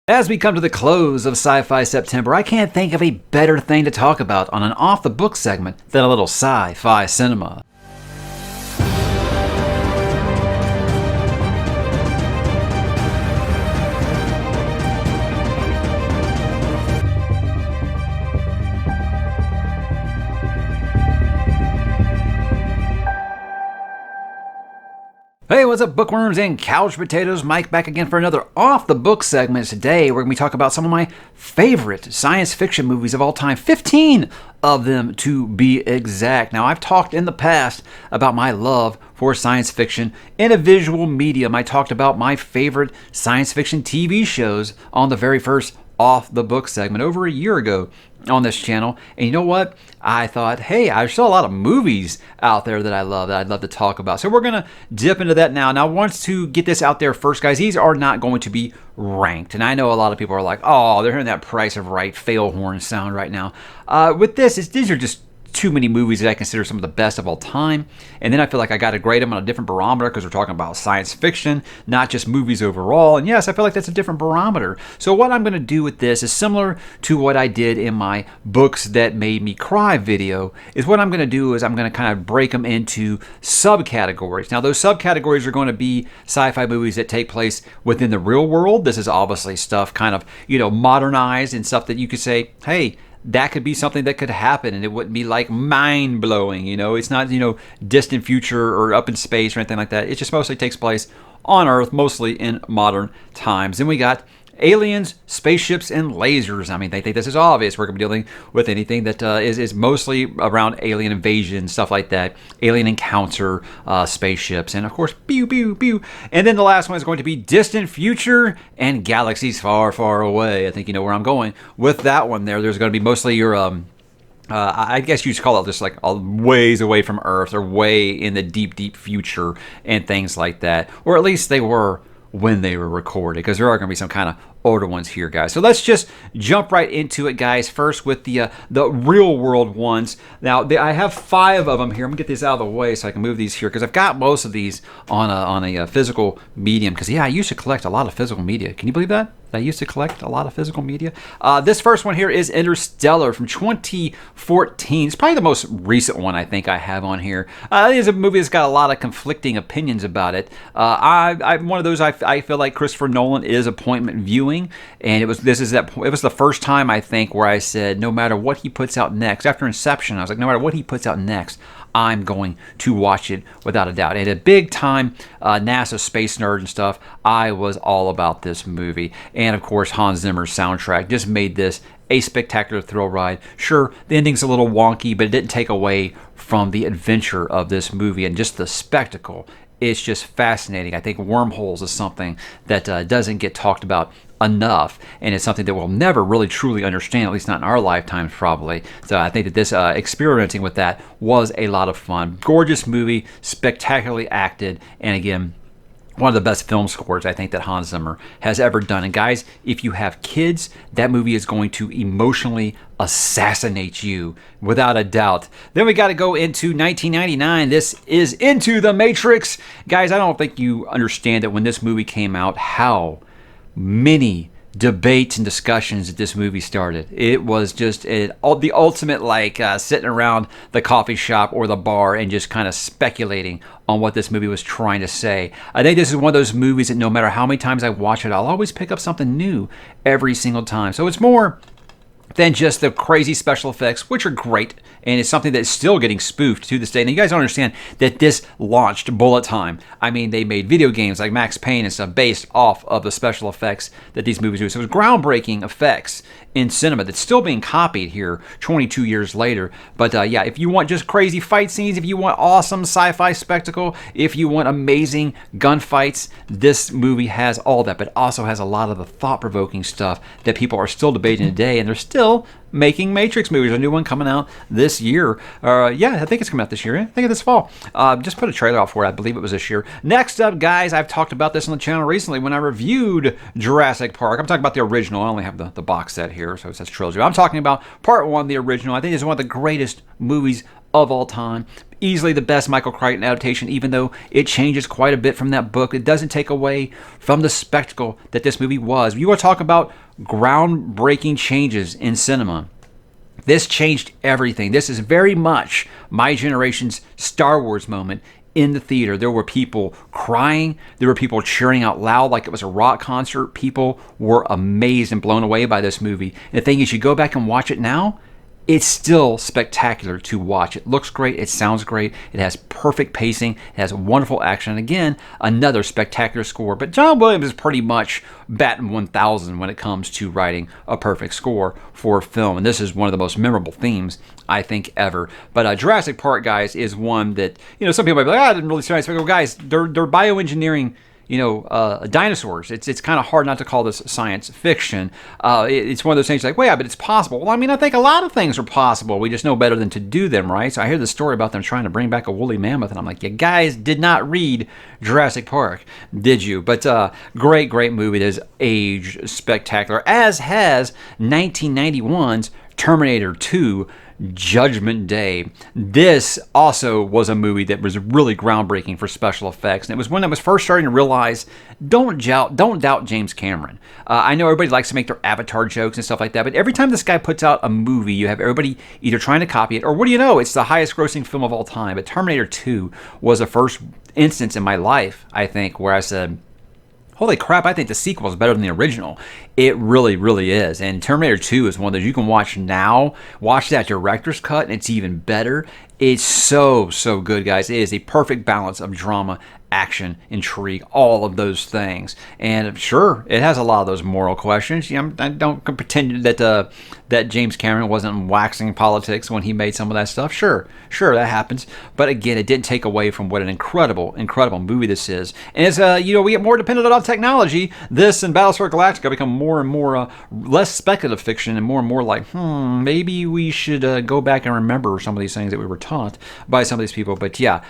As we come to the close of Sci-Fi September, I can't think of a better thing to talk about on an off-the-book segment than a little sci-fi cinema. Hey, what's up, bookworms and couch potatoes? Mike back again for another off-the-book segment. Today, we're going to be talking about some of my favorite science fiction movies of all time. 15 of them, to be exact. Now, I've talked in the past about my love for science fiction in a visual medium. I talked about my favorite science fiction TV shows on the very first off-the-book segment over a year ago on this channel. And you know what? I thought, hey, there's still a lot of movies out there that I love, that I'd love to talk about. So we're going to dip into that now. Now, I want to get this out there first, guys. These are not going to be ranked. And I know a lot of people are like, oh, they're hearing that Price of Right fail horn sound right now. With this, these are just too many movies that I consider some of the best of all time. And then I feel like I got to grade them on a different barometer because we're talking about science fiction, not just movies overall. And yes, I feel like that's a different barometer. So what I'm going to do with this is similar to what I did in my Books That Made Me Cry video. Is what I'm going to do is I'm going to kind of break them into subcategories. Now, those subcategories are going to be sci-fi movies that take place within the real world. This is obviously stuff kind of, modernized and stuff that you could say, hey, that could be something that could happen and it wouldn't be like mind-blowing, It's not, distant future or up in space or anything like that. It just mostly takes place on Earth, mostly in modern times. Then we got aliens, spaceships, and lasers. I mean, they think this is obvious. We're going to be dealing with anything that is mostly around alien invasion, stuff like that. Alien encounter, spaceships, and of course, pew, pew, pew. And then the last one is going to be distant future and galaxies far, far away. I think you know where I'm going with that one there. There's going to be mostly your I guess you just call it just like a ways away from Earth or way in the deep, deep future and things like that. Or at least they were when they were recorded, because there are going to be some kind of older ones here, guys. So let's just jump right into it, guys. First with the real world ones. Now, I have 5 of them here. I'm going to get these out of the way so I can move these here, because I've got most of these on a physical medium, because, yeah, I used to collect a lot of physical media. Can you believe that? I used to collect a lot of physical media. This first one here is Interstellar from 2014. It's probably the most recent one I think I have on here. It is a movie that's got a lot of conflicting opinions about it. I'm one of those, I feel like Christopher Nolan is appointment viewing, and it was the first time I think where I said no matter what he puts out next, after Inception, I was like, no matter what he puts out next, I'm going to watch it without a doubt. And a big time NASA space nerd and stuff, I was all about this movie. And of course, Hans Zimmer's soundtrack just made this a spectacular thrill ride. Sure, the ending's a little wonky, but it didn't take away from the adventure of this movie and just the spectacle. It's just fascinating. I think wormholes is something that doesn't get talked about enough, and it's something that we'll never really truly understand, at least not in our lifetimes probably. So I think that this experimenting with that was a lot of fun. Gorgeous movie, spectacularly acted, and again, one of the best film scores I think that Hans Zimmer has ever done. And guys, if you have kids, that movie is going to emotionally assassinate you without a doubt. Then we got to go into 1999. This is Into the Matrix. Guys, I don't think you understand that when this movie came out, how many debates and discussions that this movie started. It was just the ultimate, like sitting around the coffee shop or the bar and just kind of speculating on what this movie was trying to say. I think this is one of those movies that no matter how many times I watch it, I'll always pick up something new every single time. So it's more than just the crazy special effects, which are great, and it's something that's still getting spoofed to this day. And you guys don't understand that this launched bullet time. I mean, they made video games like Max Payne and stuff based off of the special effects that these movies do. So it was groundbreaking effects in cinema that's still being copied here 22 years later. But yeah, if you want just crazy fight scenes, if you want awesome sci-fi spectacle, if you want amazing gunfights, this movie has all that, but also has a lot of the thought-provoking stuff that people are still debating today, and they're still making Matrix movies. A new one coming out this year. Yeah, I think it's coming out this year. I think it's this fall. Just put a trailer out for it. I believe it was this year. Next up, guys, I've talked about this on the channel recently when I reviewed Jurassic Park. I'm talking about the original. I only have the box set here, so it says trilogy. I'm talking about part 1, the original. I think it's one of the greatest movies of all time. Easily the best Michael Crichton adaptation, even though it changes quite a bit from that book. It doesn't take away from the spectacle that this movie was. You want to talk about groundbreaking changes in cinema. This changed everything. This is very much my generation's Star Wars moment in the theater. There were people crying. There were people cheering out loud like it was a rock concert. People were amazed and blown away by this movie. And the thing is, you go back and watch it now, it's still spectacular to watch. It looks great. It sounds great. It has perfect pacing. It has wonderful action. And again, another spectacular score. But John Williams is pretty much batting 1,000 when it comes to writing a perfect score for a film. And this is one of the most memorable themes, I think, ever. But Jurassic Park, guys, is one that, some people might be like, I didn't really see it. Well, guys, they're bioengineering dinosaurs. It's kind of hard not to call this science fiction. It's one of those things like, well, yeah, but it's possible. Well, I mean, I think a lot of things are possible. We just know better than to do them, right? So I hear the story about them trying to bring back a woolly mammoth, and I'm like, you guys did not read Jurassic Park, did you? But great movie that has aged spectacular, as has 1991's Terminator 2, Judgment Day. This also was a movie that was really groundbreaking for special effects, and it was when I was first starting to realize, don't doubt James Cameron. I know everybody likes to make their Avatar jokes and stuff like that, but every time this guy puts out a movie, you have everybody either trying to copy it, or what do you know, it's the highest grossing film of all time. But Terminator 2 was the first instance in my life, I think, where I said, holy crap, I think the sequel is better than the original. It really, really is. And Terminator 2 is one that you can watch now. Watch that director's cut, and it's even better. It's so good, guys. It is a perfect balance of drama, action, intrigue, all of those things. And sure, it has a lot of those moral questions. I don't pretend that James Cameron wasn't waxing politics when he made some of that stuff. Sure, that happens. But again, it didn't take away from what an incredible movie this is. And as we get more dependent on technology, this and Battlestar Galactica become more and more less speculative fiction and more like, maybe we should go back and remember some of these things that we were taught by some of these people. But yeah,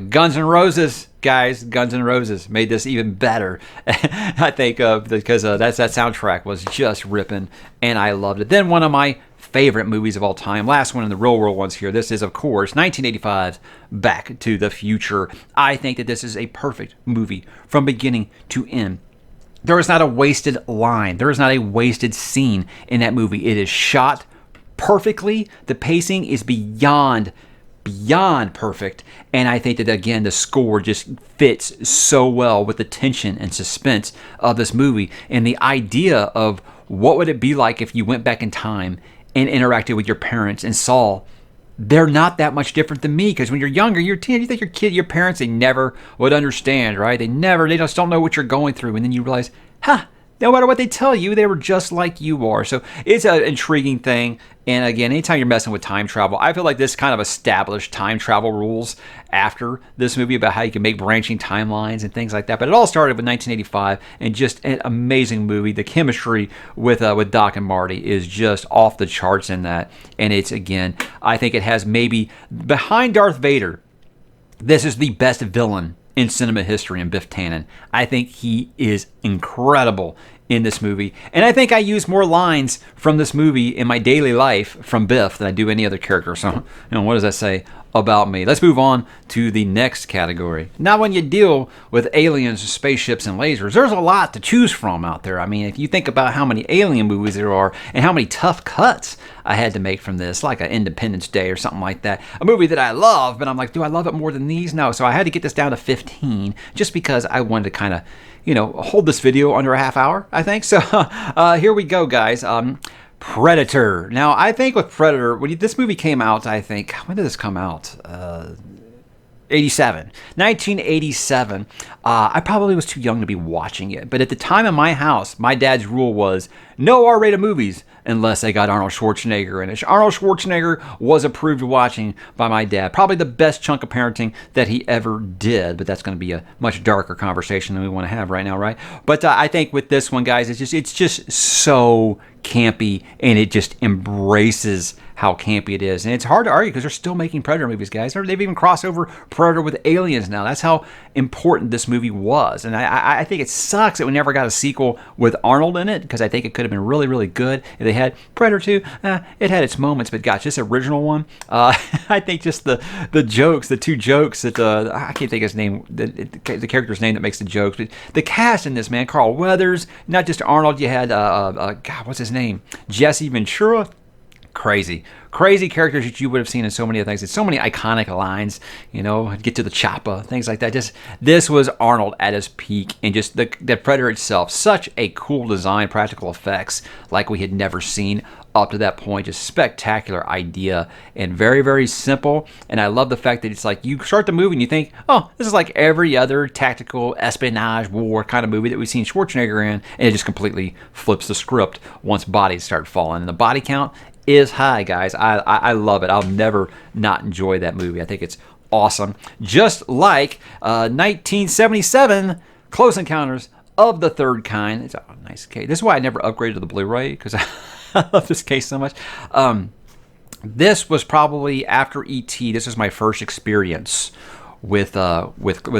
Guns N' Roses, guys, Guns N' Roses made this even better, I think, because that soundtrack was just ripping, and I loved it. Then one of my favorite movies of all time, last one in the real world ones here. This is, of course, 1985's Back to the Future. I think that this is a perfect movie from beginning to end. There is not a wasted line. There is not a wasted scene in that movie. It is shot perfectly. The pacing is beyond perfect, and I think that, again, the score just fits so well with the tension and suspense of this movie, and the idea of what would it be like if you went back in time and interacted with your parents and saw they're not that much different than me. Because when you're younger, you're a teenager, you think your parents, they never would understand, right? They just don't know what you're going through, and then you realize, no matter what they tell you, they were just like you are. So it's an intriguing thing. And again, anytime you're messing with time travel, I feel like this kind of established time travel rules after this movie about how you can make branching timelines and things like that. But it all started with 1985, and just an amazing movie. The chemistry with Doc and Marty is just off the charts in that. And it's, again, I think it has maybe, behind Darth Vader, this is the best villain in cinema history in Biff Tannen. I think he is incredible in this movie. And I think I use more lines from this movie in my daily life from Biff than I do any other character. So, what does that say about me? Let's move on to the next category. Now, when you deal with aliens, spaceships, and lasers, there's a lot to choose from out there. I mean, if you think about how many alien movies there are and how many tough cuts I had to make from this, like an Independence Day or something like that, a movie that I love, but I'm like, do I love it more than these? No. So I had to get this down to 15 just because I wanted to kind of, hold this video under a half hour, I think. So here we go, guys. Predator. Now, I think with Predator, when this movie came out, I think, when did this come out? 1987. I probably was too young to be watching it, but at the time in my house, my dad's rule was no R-rated movies unless they got Arnold Schwarzenegger in it. Arnold Schwarzenegger was approved watching by my dad. Probably the best chunk of parenting that he ever did, but that's going to be a much darker conversation than we want to have right now, right? But I think with this one, guys, it's just so campy, and it just embraces how campy it is. And it's hard to argue because they're still making Predator movies, guys. They've even crossed over Predator with Aliens now. That's how important this movie was. And I think it sucks that we never got a sequel with Arnold in it, because I think it could have been really, really good if they had Predator 2. It had its moments, but gosh, this original one, I think just the jokes, the two jokes that, I can't think of his name, the character's name that makes the jokes, but the cast in this, man, Carl Weathers, not just Arnold, you had, God, what's his name? Jesse Ventura. Crazy characters that you would have seen in so many other things. It's so many iconic lines, get to the chopper, things like that. Just, this was Arnold at his peak, and just the Predator itself, such a cool design, practical effects like we had never seen up to that point. Just spectacular idea, and very, very simple. And I love the fact that it's like, you start the movie and you think, oh, this is like every other tactical espionage war kind of movie that we've seen Schwarzenegger in, and it just completely flips the script once bodies start falling. And the body count is high, guys. I love it. I'll never not enjoy that movie. I think it's awesome. Just like 1977 Close Encounters of the Third Kind. It's a nice case. This is why I never upgraded to the Blu-ray, because I love this case so much. This was probably after E.T. This was my first experience with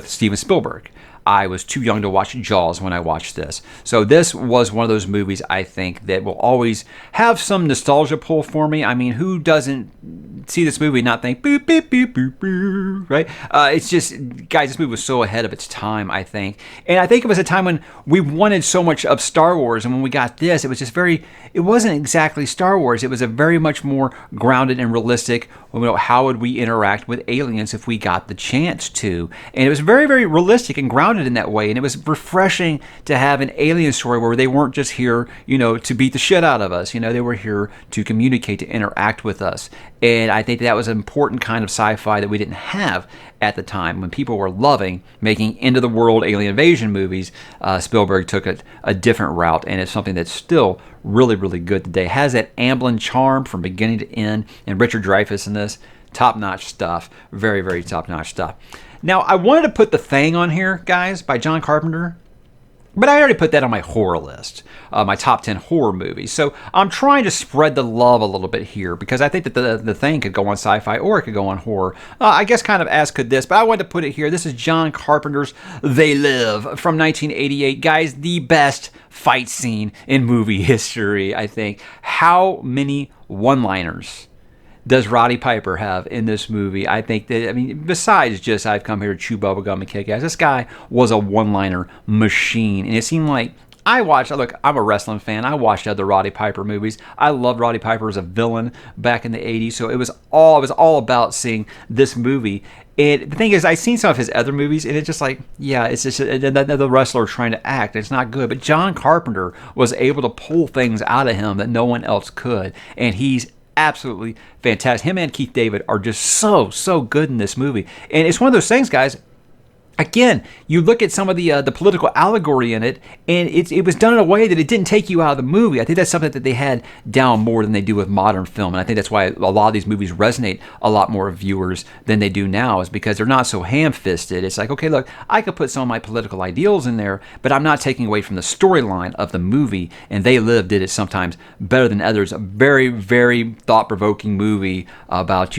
Steven Spielberg. I was too young to watch Jaws when I watched this. So this was one of those movies, I think, that will always have some nostalgia pull for me. I mean, who doesn't see this movie and not think, boop, boop, boop, boop, boop, right? It's just, guys, this movie was so ahead of its time, I think. And I think it was a time when we wanted so much of Star Wars, and when we got this, it was just it wasn't exactly Star Wars. It was a very much more grounded and realistic, how would we interact with aliens if we got the chance to? And it was very, very realistic and grounded in that way, and it was refreshing to have an alien story where they weren't just here, to beat the shit out of us. They were here to communicate, to interact with us. And I think that was an important kind of sci-fi that we didn't have at the time when people were loving making end-of-the-world alien invasion movies. Spielberg took a different route, and it's something that's still really, really good today. It has that Amblin charm from beginning to end, and Richard Dreyfuss in this, top-notch stuff. Very, very top-notch stuff. Now, I wanted to put The Thing on here, guys, by John Carpenter, but I already put that on my horror list, my top 10 horror movies. So I'm trying to spread the love a little bit here, because I think that the Thing could go on sci-fi or it could go on horror. I guess kind of as could this, but I wanted to put it here. This is John Carpenter's They Live from 1988. Guys, the best fight scene in movie history, I think. How many one-liners does Roddy Piper have in this movie? I think that, besides just I've come here to chew bubblegum and kick ass, this guy was a one-liner machine. And it seemed like I'm a wrestling fan. I watched other Roddy Piper movies. I loved Roddy Piper as a villain back in the 80s. So it was all about seeing this movie. And the thing is, I've seen some of his other movies, and it's just like, yeah, it's just another wrestler trying to act. It's not good. But John Carpenter was able to pull things out of him that no one else could. And he's absolutely fantastic. Him and Keith David are just so good in this movie. And it's one of those things, guys. Again, you look at some of the political allegory in it, and it was done in a way that it didn't take you out of the movie. I think that's something that they had down more than they do with modern film, and I think that's why a lot of these movies resonate a lot more with viewers than they do now, is because they're not so ham-fisted. It's like, okay, look, I could put some of my political ideals in there, but I'm not taking away from the storyline of the movie, and They Live did it sometimes better than others. A very, very thought-provoking movie about,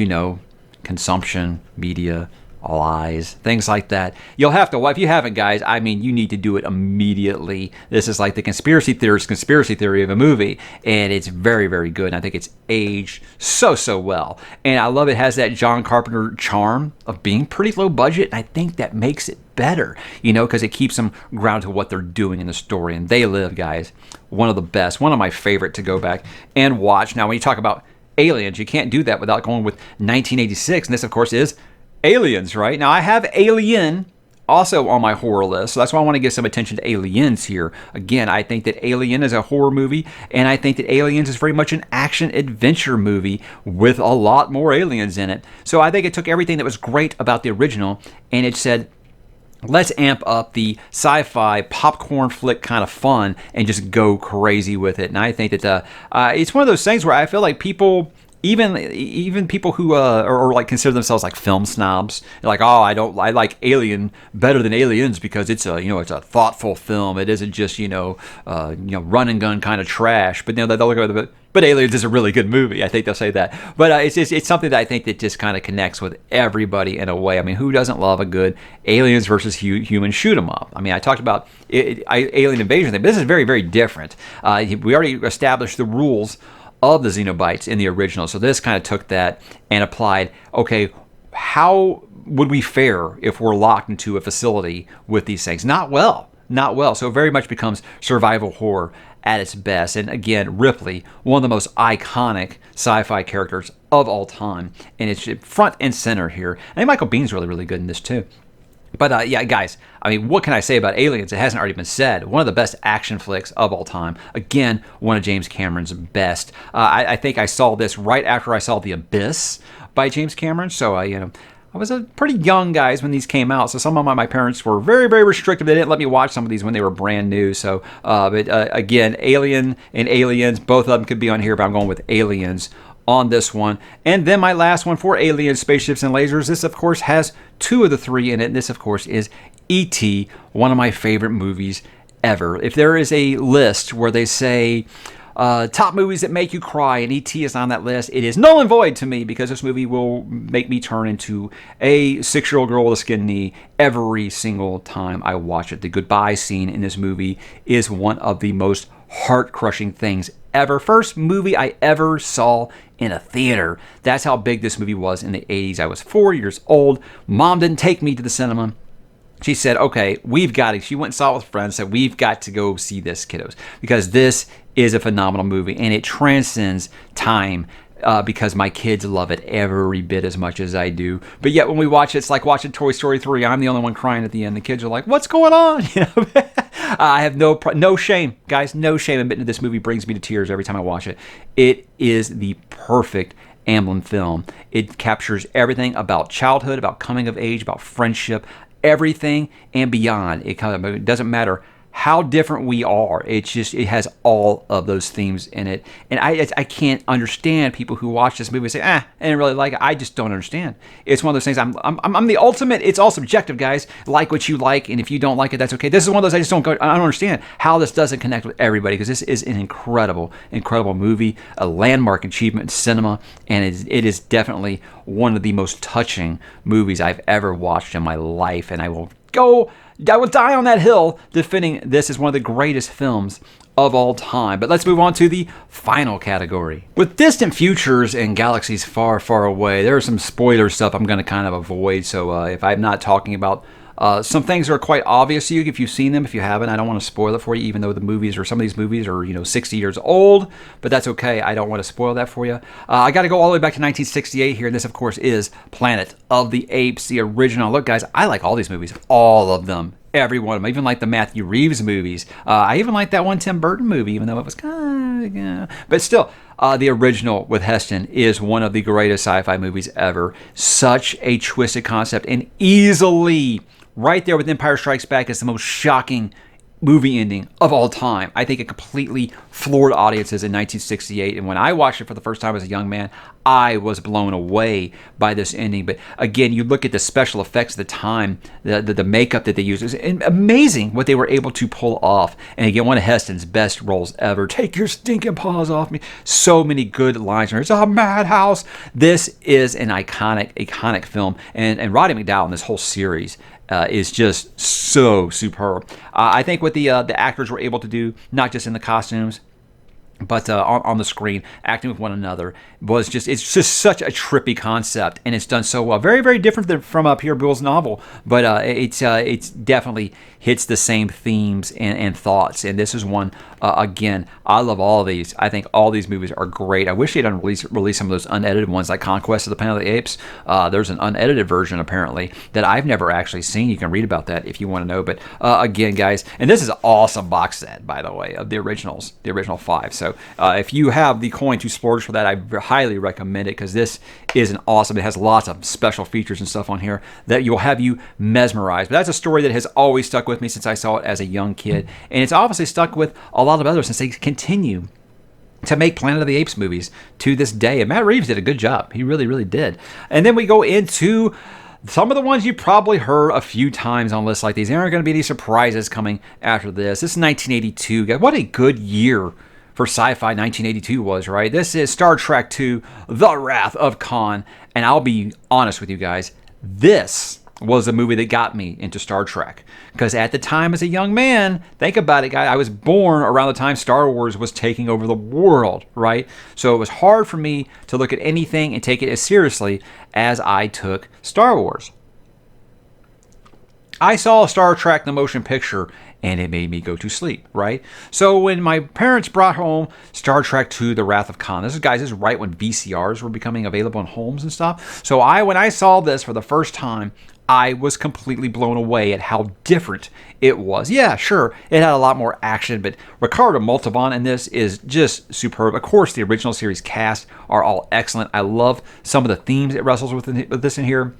consumption, media, lies, things like that. You'll have to, if you haven't, guys, you need to do it immediately. This is like the conspiracy theory of a movie, and it's very, very good. And I think it's aged so well. And I love it has that John Carpenter charm of being pretty low budget, and I think that makes it better, because it keeps them grounded to what they're doing in the story. And They Live, guys, one of the best, one of my favorite to go back and watch. Now, when you talk about aliens, you can't do that without going with 1986, and this, of course, is Aliens, right? Now, I have Alien also on my horror list, so that's why I want to give some attention to Aliens here. Again, I think that Alien is a horror movie, and I think that Aliens is very much an action-adventure movie with a lot more aliens in it. So I think it took everything that was great about the original, and it said, let's amp up the sci-fi popcorn flick kind of fun and just go crazy with it. And I think that it's one of those things where I feel like people even people who or like consider themselves like film snobs, they're like, oh, I like Alien better than Aliens because it's a thoughtful film. It isn't just run and gun kind of trash. But they'll look at it. But Aliens is a really good movie. I think they'll say that. But it's something that I think that just kind of connects with everybody in a way. I mean, who doesn't love a good Aliens versus human shoot 'em up? I mean, I talked about Alien Invasion thing, but this is very, very different. We already established the rules of the Xenobites in the original. So this kind of took that and applied, okay, how would we fare if we're locked into a facility with these things? Not well. So it very much becomes survival horror at its best. And again, Ripley, one of the most iconic sci-fi characters of all time. And it's front and center here. And Michael Biehn's really, really good in this too. But yeah, guys, I mean, what can I say about Aliens? It hasn't already been said. One of the best action flicks of all time. Again, one of James Cameron's best. I think I saw this right after I saw The Abyss by James Cameron. So, I was a pretty young, guys, when these came out. So some of my parents were very, very restrictive. They didn't let me watch some of these when they were brand new. So, but again, Alien and Aliens, both of them could be on here, but I'm going with Aliens on this one. And then my last one for Aliens, Spaceships, and Lasers. This, of course, has two of the three in it. And this, of course, is E.T., one of my favorite movies ever. If there is a list where they say top movies that make you cry, and E.T. is on that list, it is null and void to me because this movie will make me turn into a 6-year-old girl with a skin knee every single time I watch it. The goodbye scene in this movie is one of the most heart-crushing things ever. First movie I ever saw in a theater. That's how big this movie was in the 80s. I was 4 years old. Mom didn't take me to the cinema. She said, okay, we've got it. She went and saw it with friends, said, we've got to go see this, kiddos, because this is a phenomenal movie, and it transcends time. Because my kids love it every bit as much as I do. But yet when we watch it, it's like watching Toy Story 3. I'm the only one crying at the end. The kids are like, what's going on? I have no shame, guys, no shame admitting that this movie brings me to tears every time I watch it. It is the perfect Amblin film. It captures everything about childhood, about coming of age, about friendship, everything and beyond. It doesn't matter how different we are. It has all of those themes in it. And I can't understand people who watch this movie and say, I didn't really like it. I just don't understand. It's one of those things, I'm the ultimate, it's all subjective, guys. Like what you like, and if you don't like it, that's okay. This is one of those, I don't understand how this doesn't connect with everybody, because this is an incredible, incredible movie, a landmark achievement in cinema, and it is definitely one of the most touching movies I've ever watched in my life, and I will die on that hill defending this as one of the greatest films of all time. But let's move on to the final category. With distant futures and galaxies far, far away, there are some spoiler stuff I'm going to kind of avoid. So if I'm not talking about some things that are quite obvious to you if you've seen them. If you haven't, I don't want to spoil it for you, even though some of these movies are 60 years old, but that's okay. I don't want to spoil that for you. I got to go all the way back to 1968 here, and this, of course, is Planet of the Apes, the original. Look, guys, I like all these movies, all of them. Every one of them. I even like the Matthew Reeves movies. I even like that one Tim Burton movie, even though it was kind of... But still, the original with Heston is one of the greatest sci-fi movies ever. Such a twisted concept, and easily right there with Empire Strikes Back is the most shocking movie ending of all time. I think it completely floored audiences in 1968, and when I watched it for the first time as a young man, I was blown away by this ending. But again, you look at the special effects at the time, the makeup that they used. It was amazing what they were able to pull off. And again, one of Heston's best roles ever. Take your stinking paws off me. So many good lines. It's a madhouse. This is an iconic film. And Roddy McDowall in this whole series is just so superb. I think what the actors were able to do, not just in the costumes, but on the screen, acting with one another, it's just such a trippy concept, and it's done so well. Very, very different from Pierre Boulle's novel, but it's definitely hits the same themes and thoughts. And this is one, again, I love all of these. I think all these movies are great. I wish they'd release some of those unedited ones, like Conquest of the Planet of the Apes. There's an unedited version, apparently, that I've never actually seen. You can read about that if you want to know. But again, guys, and this is an awesome box set, by the way, of the originals, the original 5. So if you have the coin to splurge for that, I highly recommend it, because this is an awesome. It has lots of special features and stuff on here that will have you mesmerized. But that's a story that has always stuck with me since I saw it as a young kid, and it's obviously stuck with a lot of others since they continue to make Planet of the Apes movies to this day. And Matt Reeves did a good job. He really, really did. And then we go into some of the ones you probably heard a few times on lists like these. There aren't going to be any surprises coming after this. This is 1982. God, what a good year for sci-fi 1982 was, right? This is Star Trek II, The Wrath of Khan. And I'll be honest with you guys, this was a movie that got me into Star Trek. Because at the time as a young man, think about it, guys, I was born around the time Star Wars was taking over the world, right? So it was hard for me to look at anything and take it as seriously as I took Star Wars. I saw Star Trek the motion picture and it made me go to sleep, right? So when my parents brought home Star Trek II, The Wrath of Khan, this is right when VCRs were becoming available in homes and stuff. So when I saw this for the first time, I was completely blown away at how different it was. Yeah, sure, it had a lot more action, but Ricardo Montalban in this is just superb. Of course, the original series cast are all excellent. I love some of the themes it wrestles with this in here.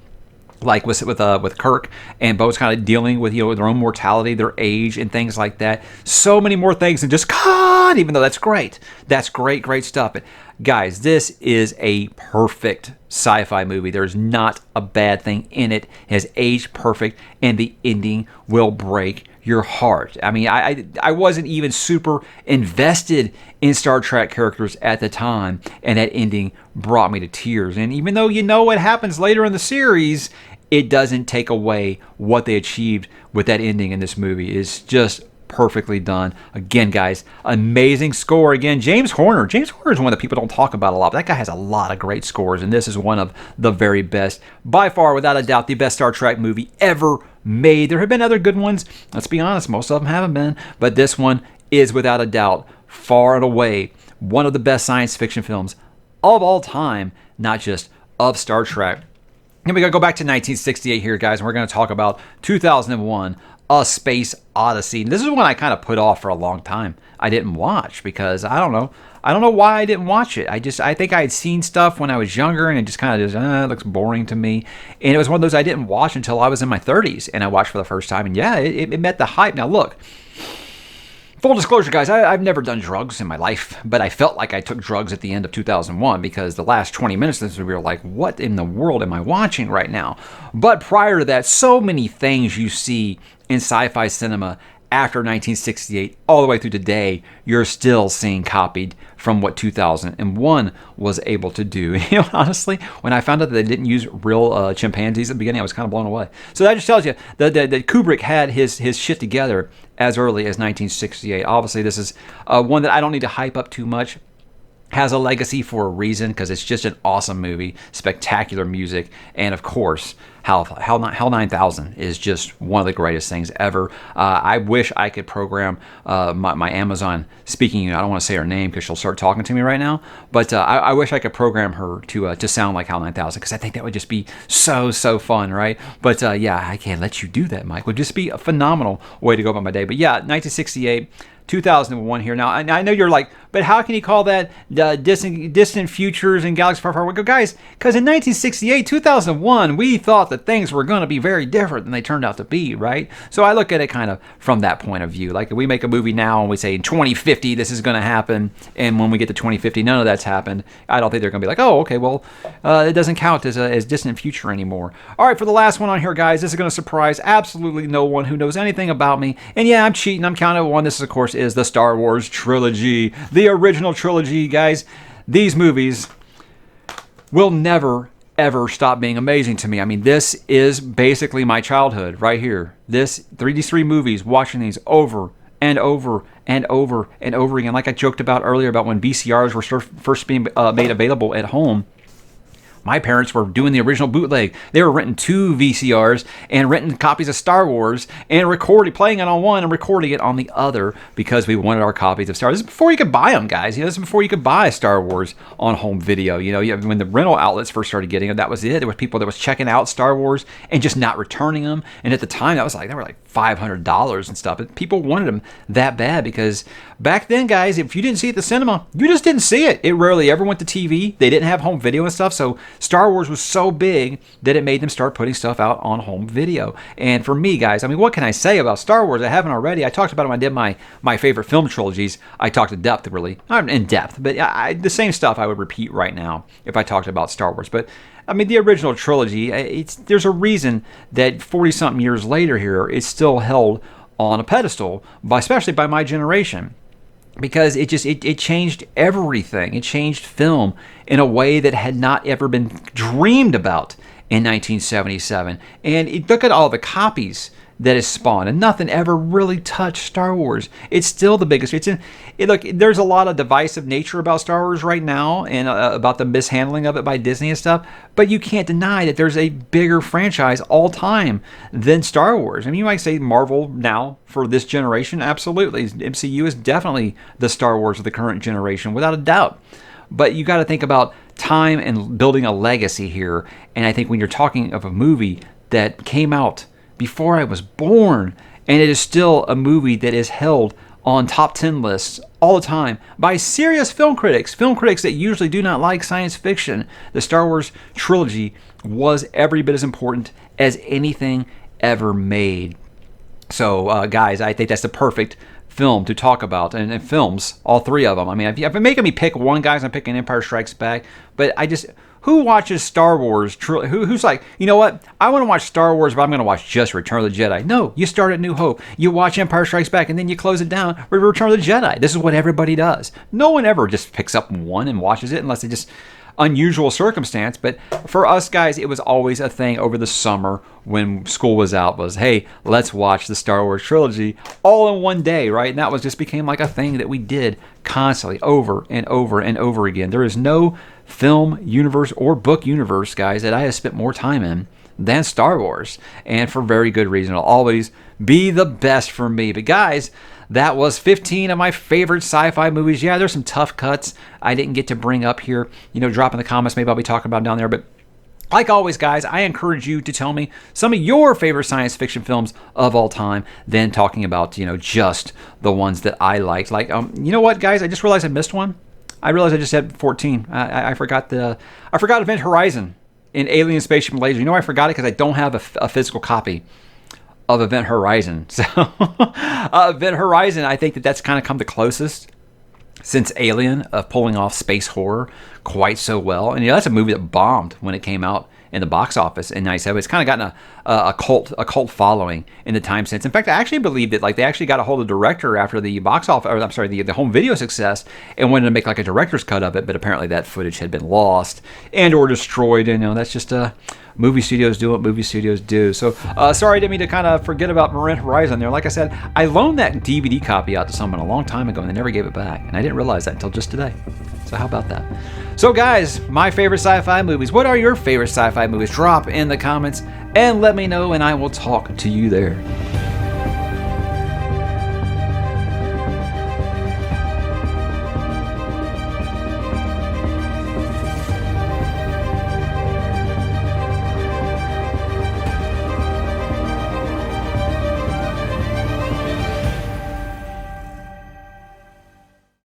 Like with Kirk and Bo's kind of dealing with their own mortality, their age, and things like that. So many more things than just Khan, even though that's great. That's great stuff. But guys, this is a perfect sci-fi movie. There's not a bad thing in it. It has aged perfect, and the ending will break your heart. I mean, I wasn't even super invested in Star Trek characters at the time, and that ending brought me to tears. And even though you know what happens later in the series, it doesn't take away what they achieved with that ending in this movie. It's just perfectly done. Again, guys, amazing score. Again, James Horner. James Horner is one that people don't talk about a lot, but that guy has a lot of great scores, and this is one of the very best. By far, without a doubt, the best Star Trek movie ever made. There have been other good ones. Let's be honest, most of them haven't been, but this one is without a doubt far and away one of the best science fiction films of all time, not just of Star Trek. And we got to go back to 1968 here, guys, and we're going to talk about 2001, A Space Odyssey. This is one I kind of put off for a long time. I didn't watch because I don't know why I didn't watch it. I think I had seen stuff when I was younger, and it just kind of it looks boring to me. And it was one of those I didn't watch until I was in my 30s, and I watched for the first time. And yeah, it met the hype. Now look, full disclosure, guys, I've never done drugs in my life, but I felt like I took drugs at the end of 2001 because the last 20 minutes of this we were like, what in the world am I watching right now? But prior to that, so many things you see in sci-fi cinema after 1968 all the way through today, you're still seeing copied from what 2001 was able to do. Honestly, when I found out that they didn't use real chimpanzees at the beginning, I was kind of blown away. So that just tells you that Kubrick had his shit together as early as 1968. Obviously, this is one that I don't need to hype up too much. Has a legacy for a reason because it's just an awesome movie, spectacular music, and of course, Hell 9000 is just one of the greatest things ever. I wish I could program my Amazon speaking unit. I don't want to say her name because she'll start talking to me right now, but I wish I could program her to sound like Hell 9000 because I think that would just be so fun, right? But yeah, I can't let you do that, Mike. It would just be a phenomenal way to go about my day. But yeah, 1968. 2001 here. Now, I know you're like, but how can you call that distant futures and galaxies far, far away? Guys, because in 1968, 2001, we thought that things were going to be very different than they turned out to be, right? So I look at it kind of from that point of view. Like if we make a movie now and we say in 2050 this is going to happen, and when we get to 2050 none of that's happened, I don't think they're going to be like, oh, okay, well, it doesn't count as distant future anymore. All right, for the last one on here, guys, this is going to surprise absolutely no one who knows anything about me. And yeah, I'm cheating. I'm counting one. This, of course, is the Star Wars trilogy, the original trilogy, guys. These movies will never, ever stop being amazing to me. I mean, this is basically my childhood right here. These 3 movies, watching these over and over and over and over again. Like I joked about earlier about when VCRs were first being made available at home. My parents were doing the original bootleg. They were renting 2 VCRs and renting copies of Star Wars and playing it on one and recording it on the other because we wanted our copies of Star Wars. This is before you could buy them, guys. This is before you could buy Star Wars on home video. When the rental outlets first started getting them, that was it. There was people that was checking out Star Wars and just not returning them. And at the time, they were like $500 and stuff. But people wanted them that bad because back then, guys, if you didn't see it at the cinema, you just didn't see it. It rarely ever went to TV. They didn't have home video and stuff, so Star Wars was so big that it made them start putting stuff out on home video. And for me, guys, I mean, what can I say about Star Wars? I haven't already. I talked about it when I did my favorite film trilogies. I talked in depth, really. Not in depth, but the same stuff I would repeat right now if I talked about Star Wars. But I mean, the original trilogy, there's a reason that 40-something years later here, it's still held on a pedestal, especially by my generation. Because it changed everything. It changed film in a way that had not ever been dreamed about in 1977. And look at all the copies that is spawned, and nothing ever really touched Star Wars. It's still the biggest. Look, there's a lot of divisive nature about Star Wars right now, and about the mishandling of it by Disney and stuff. But you can't deny that there's a bigger franchise all time than Star Wars. I mean, you might say Marvel now for this generation. Absolutely, MCU is definitely the Star Wars of the current generation, without a doubt. But you got to think about time and building a legacy here. And I think when you're talking of a movie that came out before I was born, and it is still a movie that is held on top 10 lists all the time by serious film critics that usually do not like science fiction. The Star Wars trilogy was every bit as important as anything ever made. So, guys, I think that's the perfect film to talk about, and films, all three of them. I mean, if you're making me pick one, guys, I'm picking Empire Strikes Back, but who watches Star Wars? Who's like, you know what? I want to watch Star Wars, but I'm going to watch just Return of the Jedi. No, you start at New Hope. You watch Empire Strikes Back, and then you close it down with Return of the Jedi. This is what everybody does. No one ever just picks up one and watches it unless it just unusual circumstance. But for us guys, it was always a thing over the summer when school was out, was, hey, let's watch the Star Wars trilogy all in one day, right? And that was just became like a thing that we did constantly over and over and over again. There is no film universe or book universe, guys, that I have spent more time in than Star Wars, and for very good reason. It'll always be the best for me. But guys, that was 15 of my favorite sci-fi movies. Yeah, there's some tough cuts I didn't get to bring up here. Drop in the comments. Maybe I'll be talking about them down there. But like always, guys, I encourage you to tell me some of your favorite science fiction films of all time, then talking about, just the ones that I liked. Like, you know what, guys? I just realized I missed one. I realized I just had 14. I forgot Event Horizon in Alien Spaceship Laser. I forgot it because I don't have a physical copy of Event Horizon. So Event Horizon, I think that's kind of come the closest since Alien of pulling off space horror quite so well. And that's a movie that bombed when it came out in the box office in 97. It's kind of gotten a cult following in the time since. In fact, I actually believe that they actually got a hold of the director after the box office, or I'm sorry, the home video success, and wanted to make like a director's cut of it. But apparently that footage had been lost and or destroyed. And that's just movie studios do what movie studios do. So sorry, I didn't mean to kind of forget about Event Horizon there. Like I said, I loaned that DVD copy out to someone a long time ago, and they never gave it back. And I didn't realize that until just today. So how about that? So guys, my favorite sci-fi movies. What are your favorite sci-fi movies? Drop in the comments and let me know, and I will talk to you there.